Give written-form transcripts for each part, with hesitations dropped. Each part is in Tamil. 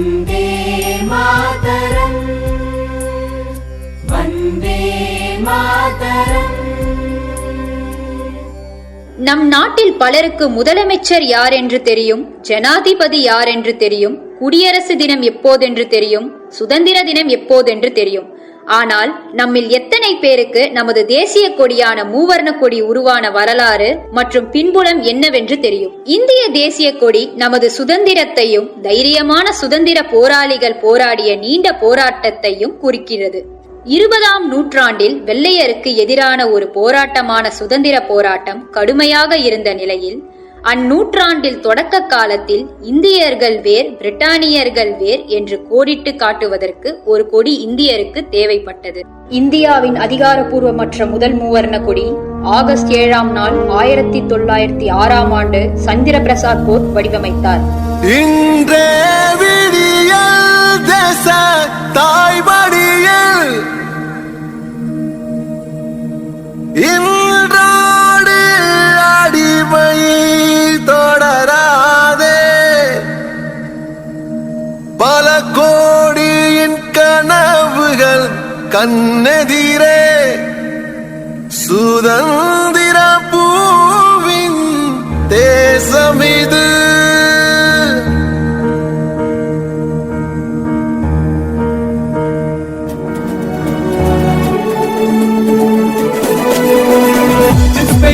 वंदे मातरम, वंदे मातरम। நம் நாட்டில் பலருக்கு முதலமைச்சர் யார் என்று தெரியும், ஜனாதிபதி யார் என்று தெரியும், குடியரசு தினம் எப்போதென்று தெரியும், சுதந்திர தினம் எப்போதென்று தெரியும். ஆனால் நம்மில் எத்தனை பேருக்கு நமது தேசிய கொடியான மூவர்ண கொடி உருவான வரலாறு மற்றும் பின்புலம் என்னவென்று தெரியும்? இந்திய தேசிய கொடி நமது சுதந்திரத்தையும் தைரியமான சுதந்திர போராளிகள் போராடிய நீண்ட போராட்டத்தையும் குறிக்கிறது. 20ஆம் நூற்றாண்டில் வெள்ளையருக்கு எதிரான ஒரு போராட்டமான சுதந்திர போராட்டம் கடுமையாக இருந்த நிலையில் அந்நூற்றாண்டில் தொடக்க காலத்தில் இந்தியர்கள் வேர் பிரிட்டானியர்கள் வேர் என்று கோடிட்டு காட்டுவதற்கு ஒரு கொடி இந்தியருக்கு தேவைப்பட்டது. இந்தியாவின் அதிகாரப்பூர்வமற்ற முதல் மூவர்ண கொடி ஆகஸ்ட் 7ஆம் நாள் 1906ஆம் ஆண்டு சந்திர பிரசாத் போஸ் வடிவமைத்தார். இன்றாடு அடிமை தொடராதே, பல கோடியின் கனவுகள் கண்ணெதிரே, சுதந்திர பூவின் தேசமிது.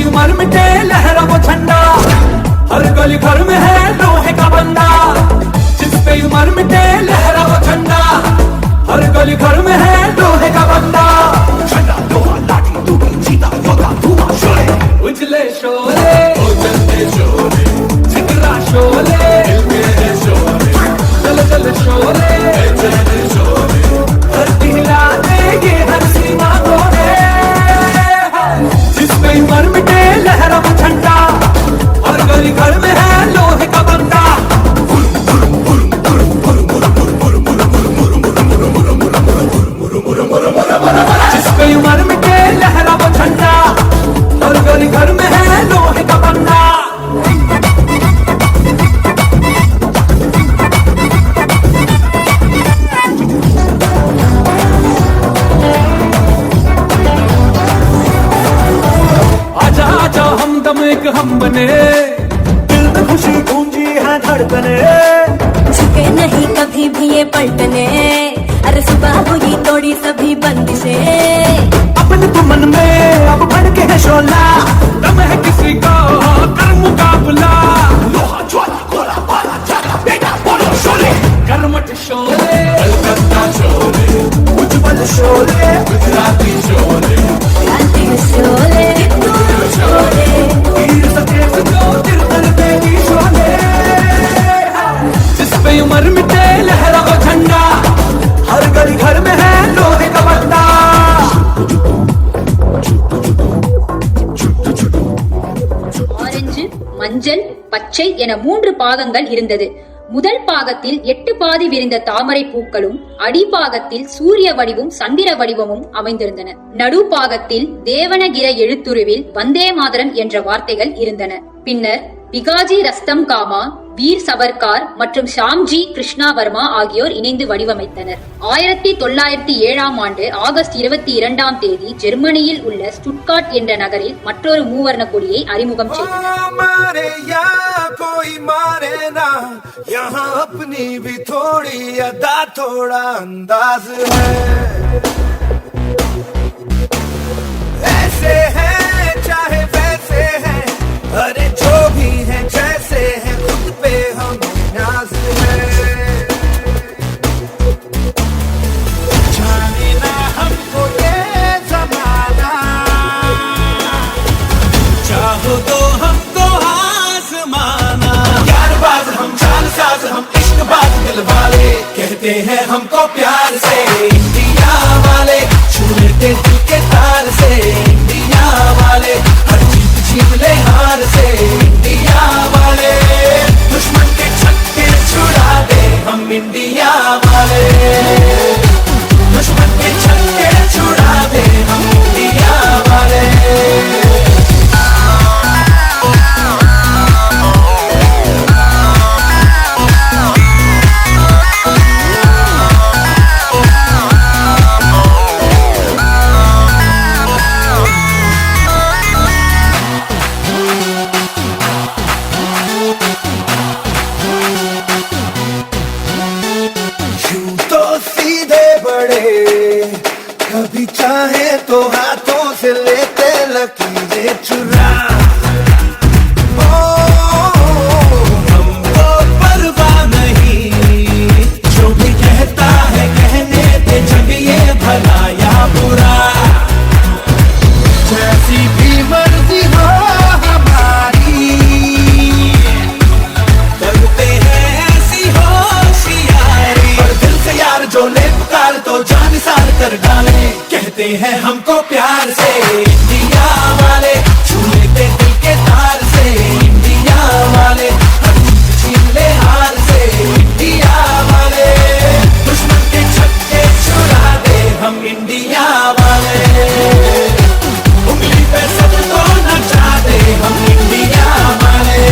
उमर मिटे लहरा वो झंडा, हर गली घर में है लोहे का बंदा। जिस पे उमर मिटे लहरा वो झंडा, हर गली घर में है लोहे का बंदा। झंडा लोहा लाठी तूड़ी चीता योद्धा धुआं शोले, उजले शोले उजलते शोले, जिगरा शोले हिलके शोले, जल जल शोले जल शोले, धरती हिला देंगे हर सीमा तोड़े। जिस पे उमर मिटे लहरा वो झंडा, हर गली घर में है लोहे का बंदा। जिस पे उमर मिटे लहरा वो झंडा, हर गली घर में है लोहे का बंदा। एक हम बने, दिल में खुशी गूंजी है धड़कने, झुके नहीं कभी भी ये पलटने, अरे सुबह हुई तोड़ी सभी बंदिशें। अपने तो मन में अब भड़ के है शोला, दम है किसी का कर मुकाबला। लोहा ज्वाला गोला बाला जागा बेटा बोलो शोले, कर्मठ शोले कलकत्ता शोले, उज्जवल शोले गुजराती शोले, क्रांति शोले शोले, जिस पे उमर मिटे लहरा वो झंडा, हर गली घर में है लोहे का बंदा। ஆரஞ்சு, மஞ்சள், பச்சை என 3 பாகங்கள் இருந்தது. முதல் பாகத்தில் 8 பாதி விரிந்த தாமரை பூக்களும், அடிப்பாகத்தில் சூரிய வடிவும் சந்திர வடிவமும் அமைந்திருந்தன. நடுப்பாகத்தில் தேவனகிர எழுத்துருவில் வந்தே மாதரம் என்ற வார்த்தைகள் இருந்தன. பின்னர் பிகாஜி ரஸ்தம் காமா, வீர் சவர்கார் மற்றும் ஷாம்ஜி கிருஷ்ணா வர்மா ஆகியோர் இணைந்து வடிவமைத்தனர். 1907ஆம் ஆண்டு ஆகஸ்ட் 22ஆம் தேதி ஜெர்மனியில் உள்ள ஸ்டுட்கார்ட் என்ற நகரில் மற்றொரு மூவர்ண கொடியை அறிமுகம் செய்தனர். अरे जो भी है जैसे है खुद पे हम नाज है, जाने ना हमको ये जमाना, चाहो तो हमको आज़माना। यार बाज हम चाल साज हम इश्क बाज दिल वाले, कहते हैं हमको प्यार से इंडिया वाले, छू लेते दिल के तार से इंडिया वाले, हर जीत छीन ले हार से इंडिया वाले, दुश्मन के छक्के छुड़ा दे हम इंडिया वाले, दुश्मन के छक्के छुड़ा दे हम इंडिया वाले। पड़े, कभी चाहे तो हाथों से लेते लकीरें चुरा। हमको परवाह नहीं, जो भी कहता है कहने दे, जग ये भला या बुरा। जैसी भी मर्जी हो हमारी, करते हैं ऐसी होशियारी। पर दिल से यार जो ले पुकार तो जान सार कर डाले, कहते हैं हमको प्यार से इंडिया वाले, छू लेते दिल के तार से इंडिया वाले, हर छीन ले हार से इंडिया वाले, दुश्मन के छक्के छुड़ा दे हम इंडिया वाले, उंगली पे सबको नचा दे हम इंडिया वाले।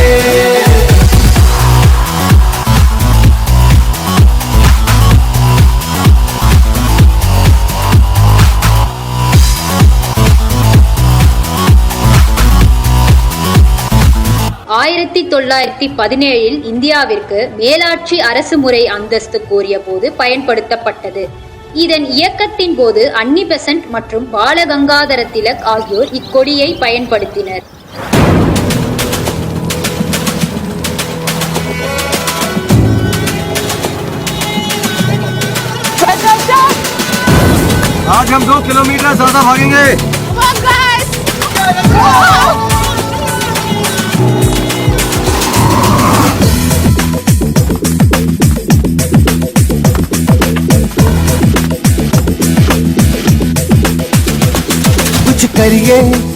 ஆயிரத்தி 1917 இந்தியாவிற்கு மேலாட்சி அரசு முறை அந்தஸ்து கோரிய போது பயன்படுத்தப்பட்டது. இதன் இயக்கத்தின் போது அன்னி பெசன்ட் மற்றும் பாலகங்காதர திலக் ஆகியோர் இக்கொடியை பயன்படுத்தினர். आज हम 2 किलोमीटर ज्यादा भागेंगे।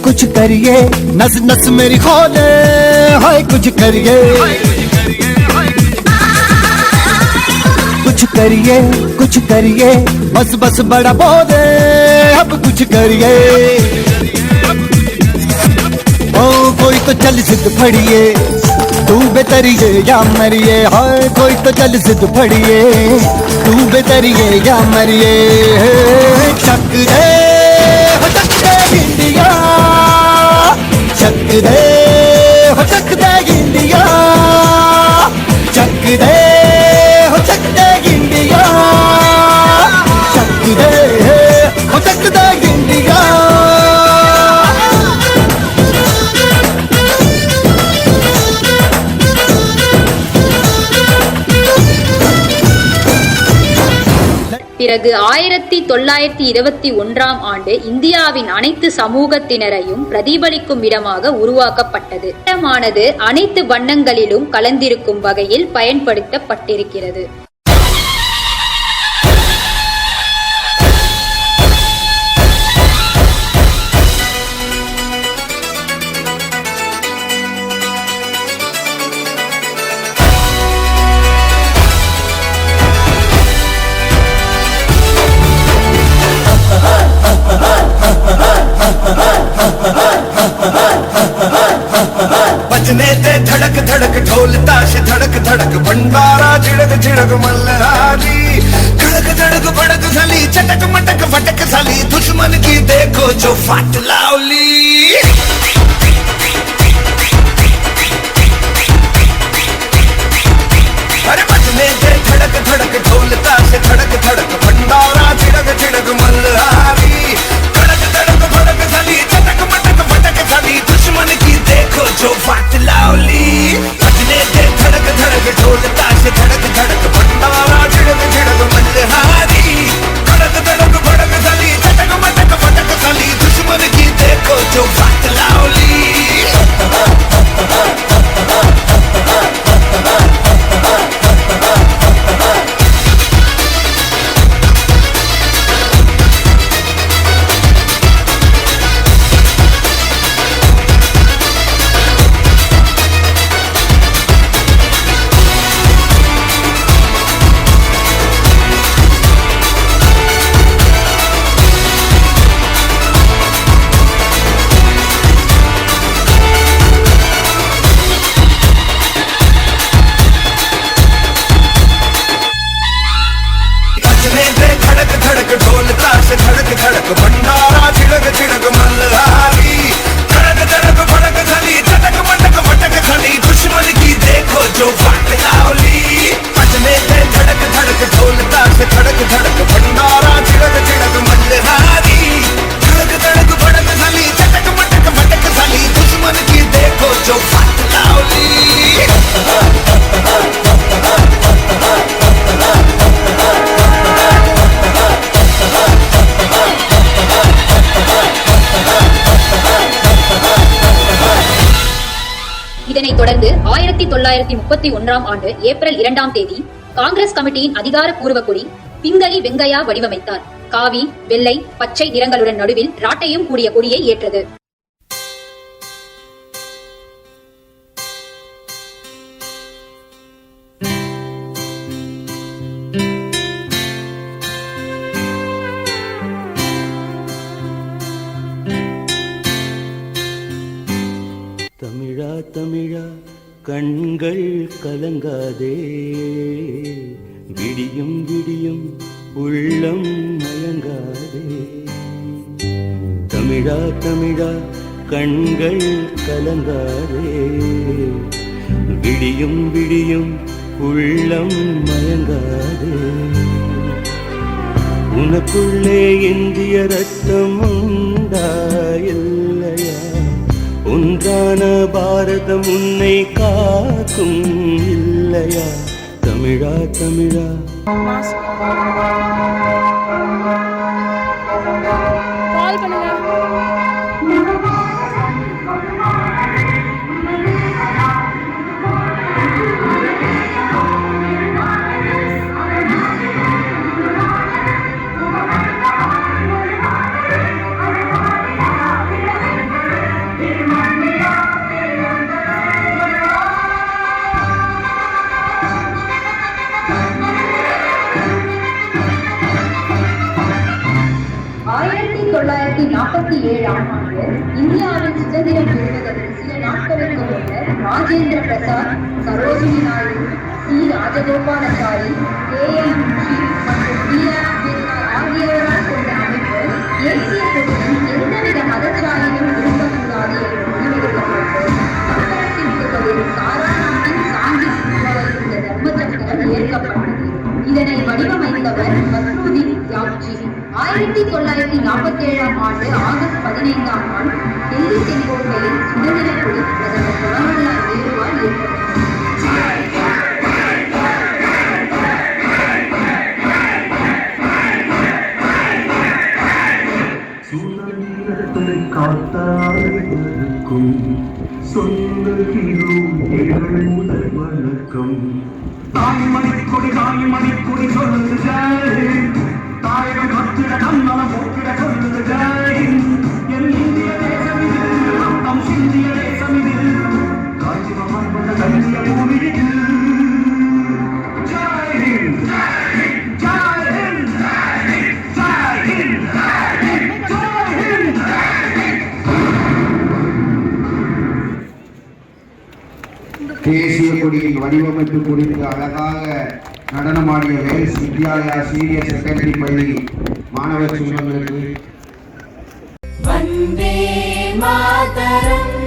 कुछ करिए नस नस मेरी खोले, हाय कुछ करिए, कुछ करिए बस बस बड़ा बोले, अब कुछ करिए। ओ कोई तो चल सिद्ध फड़िए, तू बेतरिए या मरिए, हाय कोई तो चल सिद्ध फड़िए, तू बेतरिए या मरिए। चक दे इंडिया, चक दे हो चक दे इंडिया, चक दे हो चक दे इंडिया, चक दे हो चक दे इंडिया। பிறகு 1921ஆம் ஆண்டு இந்தியாவின் அனைத்து சமூகத்தினரையும் பிரதிபலிக்கும் இடமாக உருவாக்கப்பட்டது. இடமானது அனைத்து வண்ணங்களிலும் கலந்திருக்கும் வகையில் பயன்படுத்தப்பட்டிருக்கிறது. बजने ते धड़क धड़क ढोल ताश धड़क धड़क भंडारा झिड़क झिड़क मल्हारी, धड़क धड़क भड़क साली चटक मटक फटक साली, दुश्मन की देखो जो फाट लावली। अरे बजने ते धड़क धड़क ढोल ताश धड़क धड़क भंडारा झिड़क झिड़क मल्हारी, धड़क धड़क भड़क साली चटक मटक फटक साली, दुश्मन की देखो जो फाट लावली। बजने ते धड़क धड़क ढोल ताश धड़क धड़क भंडारा झिड़क झिड़क मल्हारी, धड़क धड़क भड़क साली चटक मटक फटक साली, दुश्मन की देखो जो फाट लावली। धड़क धड़क ढोल ताश धड़क धड़क भंडारा தொடர்ந்து 1931ஆம் ஆண்டு ஏப்ரல் 2ஆம் தேதி காங்கிரஸ் கமிட்டியின் அதிகாரப்பூர்வ கொடி பிங்களி வெங்கையா வடிவமைத்தார். காவி, வெள்ளை, பச்சை நிறங்களுடன் நடுவில் ராட்டையும் கூடிய கொடியை ஏற்றது. தமிழா தமிழா கண்கள் கலங்காதே, விடியும் விடியும் உள்ளம் மயங்காதே. தமிழா தமிழா கண்கள் கலங்காதே, விடியும் விடியும் உள்ளம் மயங்காதே. உனக்குள்ளே இந்திய ரத்தம் உண்டா இல்லையா? ஒன்றான பாரதம் உன்னை காக்கும் இல்லையா? தமிழா தமிழா. ஆண்டு இந்தியாவின் சுதந்திரம் பெறுவதற்கு சில நாட்களுக்கு முன்னர் ராஜேந்திர பிரசாத், சரோஜினி நாயுடு, சி. ராஜகோபாலாச்சாரி, KM முன்ஷி மற்றும் B.R. அம்பேத்கர் ஆகியோரால் கொண்ட அமைப்பு தேசிய கொடியில் எந்தவித மதச்சாயையும் இருக்கக்கூடாது என்று முடிவெடுக்கப்பட்டு சக்கரத்தின் முகவில் சாராநாத்தின் சாங்கி சிம்பலை இந்த தர்ம சக்கரம் ஏற்கப்பட்டது. இதனை வடிவமைத்தவர் பத்ருதீன் தியாப்ஜி. 1947ஆம் ஆண்டு ஆகஸ்ட் 15ஆம் நாள் டெல்லி செங்கோட்டையில் சுதந்திர கொடி பிரதமர் ஜவஹர்லால் நேருவால் ஏற்பட்டது. சுதந்திரத்தை காத்தாருக்கும் சொந்தத்திலும் முதல் வணக்கம். தாய்மணிக்கொடி தாய்மணிக்கொடி சொல்லுது தாயகம் கட்டிட கண்ணலம் போக்கிட சொல்லுது என் இந்திய தேசம் இது, நம் சிந்திய தேசம் இது, காஞ்சி மகன் கொண்ட கந்திய பூமி இது. ஜெய் ஹிந்த், ஜெய் ஹிந்த், ஜெய் ஹிந்த், ஜெய் ஹிந்த். தேசிய கொடியின் வடிவமைப்பு குறித்து அழகாக நடனமாடிய வேல்ஸ் வித்யாலயா சீனியர் செகண்டரி பள்ளி மாணவ செல்வங்களுக்கு வந்தே மாதரம்.